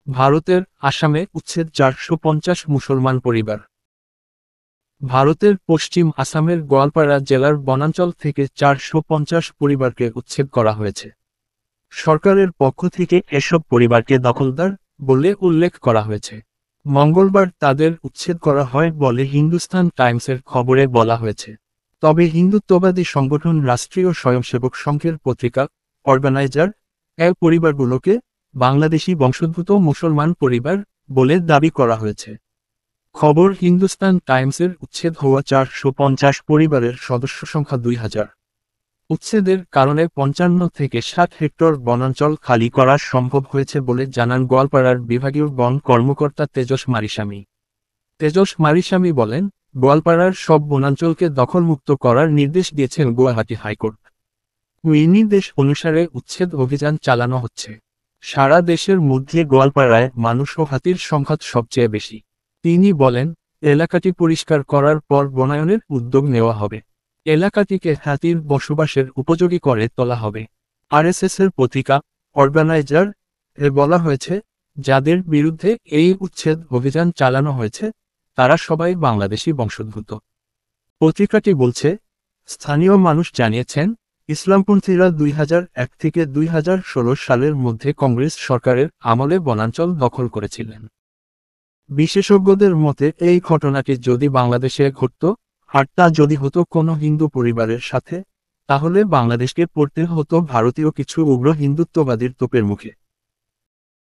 ভারতের আসামে উচ্ছেদ 450 মুসলমান পরিবার। ভারতের পশ্চিম আসামের গোয়ালপাড়া জেলার বনাঞ্চল থেকে 450 পরিবারকে উচ্ছেদ করা হয়েছে। সরকারের পক্ষ থেকে এসব পরিবারকে দখলদার বলে উল্লেখ করা হয়েছে। মঙ্গলবার তাদের উচ্ছেদ করা হয় বলে হিন্দুস্তান টাইমসের খবরে বলা হয়েছে। তবে হিন্দুত্ববাদী সংগঠন রাষ্ট্রীয় স্বয়ংসেবক সংঘের পত্রিকা অর্গানাইজার এই পরিবারগুলোকে বাংলাদেশি বংশোদ্ভূত মুসলমান পরিবার বলে দাবি করা হয়েছে। খবর হিন্দুস্তান টাইমসের উচ্ছেদ হওয়া 450 পরিবারের সদস্য সংখ্যা 2000। উচ্ছেদের কারণে 55 থেকে 60 হেক্টর বনাঞ্চল খালি করা সম্ভব হয়েছে বলে জানান গোয়ালপাড়ার বিভাগীয় বন কর্মকর্তা তেজস মারিস্বামী। তেজস মারিস্বামী বলেন, গোয়ালপাড়ার সব বনাঞ্চলকে দখলমুক্ত করার নির্দেশ দিয়েছেন গুয়াহাটি হাইকোর্ট। ওই নির্দেশ অনুসারে উচ্ছেদ অভিযান চালানো হচ্ছে। সারা দেশের মধ্যে গোয়ালপাড়ায় মানুষ ও হাতির সংখ্যা সবচেয়ে বেশি। তিনি বলেন, এলাকাটি পরিষ্কার করার পর বনায়নের উদ্যোগ নেওয়া হবে। এলাকাটিকে হাতির বসবাসের উপযোগী করে তোলা হবে। আরএসএসের পত্রিকা অর্গানাইজার এ বলা হয়েছে, যাদের বিরুদ্ধে এই উচ্ছেদ অভিযান চালানো হয়েছে তারা সবাই বাংলাদেশি বংশোদ্ভূত। পত্রিকাটি বলছে, স্থানীয় মানুষ জানিয়েছেন, ইসলামপন্থীরা 2001 থেকে 2016 সালের মধ্যে কংগ্রেস সরকারের আমলে বনাঞ্চল দখল করেছিলেন। বিশেষজ্ঞদের মতে এই ঘটনাটি যদি বাংলাদেশে ঘটত, আর তা যদি হতো কোনো হিন্দু পরিবারের সাথে, তাহলে বাংলাদেশকে পড়তে হতো ভারতীয় কিছু উগ্র হিন্দুত্ববাদীর তোপের মুখে।